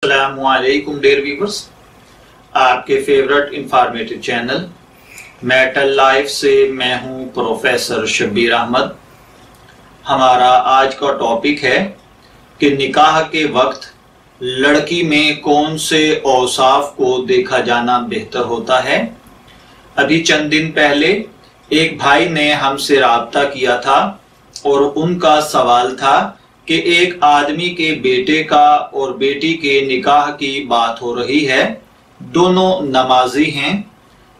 अस्सलामु अलैकुम dear viewers, आपके favourite informative channel metal life से मैं हूं प्रोफेसर शब्बीर अहमद। हमारा आज का टॉपिक है कि निकाह के वक्त लड़की में कौन से औसाफ को देखा जाना बेहतर होता है। अभी चंद दिन पहले एक भाई ने हमसे राब्ता किया था और उनका सवाल था कि एक आदमी के बेटे का और बेटी के निकाह की बात हो रही है। दोनों नमाजी हैं,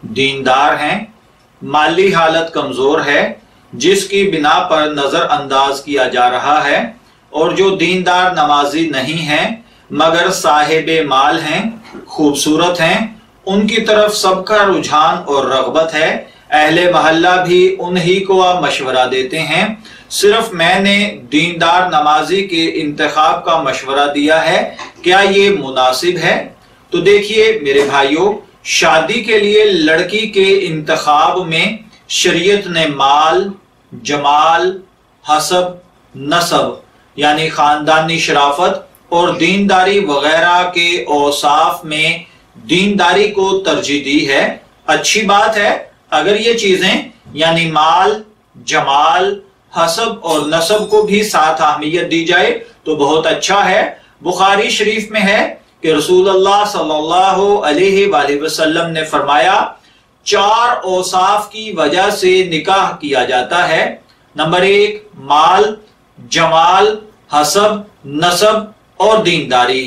दीनदार हैं, माली हालत कमजोर है जिसकी बिना पर नजरअंदाज किया जा रहा है, और जो दीनदार नमाजी नहीं हैं मगर साहिबे माल हैं, खूबसूरत हैं, उनकी तरफ सबका रुझान और रगबत है। अहले महल्ला भी उन्हीं को मशवरा देते हैं। सिर्फ मैंने दीनदार नमाजी के इंतखाब का मशवरा दिया है, क्या ये मुनासिब है? तो देखिए मेरे भाइयों, शादी के लिए लड़की के इंतखाब में शरीयत ने माल, जमाल, हसब, नसब यानी खानदानी शराफत और दीनदारी वगैरह के औसाफ में दीनदारी को तरजीह दी है। अच्छी बात है, अगर ये चीजें यानी माल, जमाल, हसब और नसब को भी साथ अहमियत दी जाए तो बहुत अच्छा है। बुखारी शरीफ में है कि रसूलुल्लाह सल्लल्लाहु अलैहि वसल्लम ने फरमाया, 4 औसाफ की वजह से निकाह किया जाता है। नंबर 1 माल, जमाल, हसब, नसब और दीनदारी।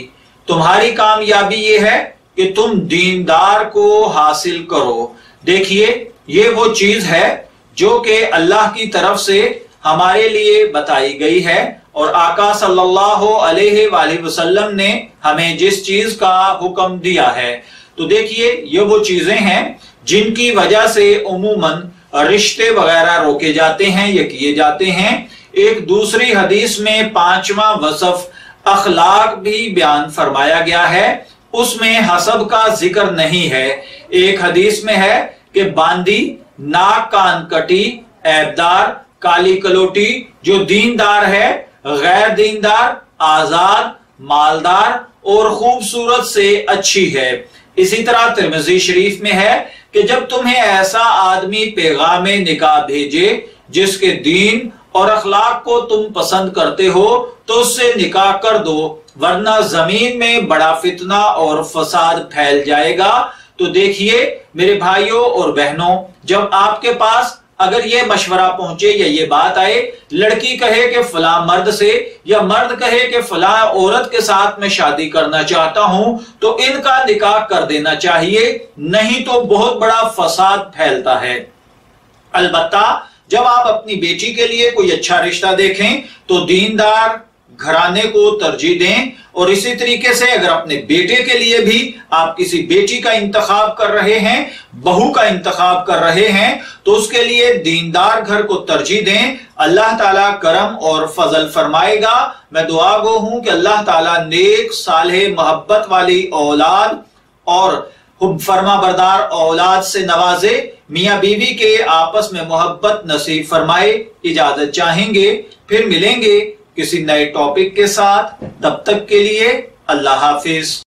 तुम्हारी कामयाबी ये है कि तुम दीनदार को हासिल करो। देखिए ये वो चीज है जो कि अल्लाह की तरफ से हमारे लिए बताई गई है, और आका सल्लल्लाहु अलैहि वसल्लम ने हमें जिस चीज का हुक्म दिया है। तो देखिए ये वो चीजें हैं जिनकी वजह से उमूमन रिश्ते वगैरह रोके जाते हैं या किए जाते हैं। एक दूसरी हदीस में 5वां वसफ अखलाक भी बयान फरमाया गया है, उसमें हसब का जिक्र नहीं है। एक हदीस में है कि बांदी, नाक कान कटी, ऐबदार, काली कलोटी, जो दीनदार है, गैर दीनदार, आजाद, मालदार और खूबसूरत से अच्छी है। इसी तरह तिरमिज़ी शरीफ में है कि जब तुम्हें ऐसा आदमी पैगाम निकाह भेजे जिसके दीन और अखलाक को तुम पसंद करते हो तो उससे निकाह कर दो, वरना जमीन में बड़ा फितना और फसाद फैल जाएगा। तो देखिए मेरे भाइयों और बहनों, जब आपके पास अगर ये मशवरा पहुंचे या ये बात आए, लड़की कहे कि फला मर्द से या मर्द कहे कि फला औरत के साथ मैं शादी करना चाहता हूं, तो इनका निकाह कर देना चाहिए, नहीं तो बहुत बड़ा फसाद फैलता है। अलबत्ता जब आप अपनी बेटी के लिए कोई अच्छा रिश्ता देखें तो दीनदार घराने को तरजीह दें, और इसी तरीके से अगर अपने बेटे के लिए भी आप किसी बेटी का इंतखाब कर रहे हैं, बहू का इंतखाब कर रहे हैं, तो उसके लिए दीनदार घर को तरजीह दें। अल्लाह ताला करम और फजल फरमाएगा। मैं दुआ गो हूं कि अल्लाह ताला नेक, सालेह, मोहब्बत वाली औलाद और फरमा बरदार औलाद से नवाजे, मियां बीवी के आपस में मोहब्बत नसीब फरमाए। इजाजत चाहेंगे, फिर मिलेंगे किसी नए टॉपिक के साथ। तब तक के लिए अल्लाह हाफिज।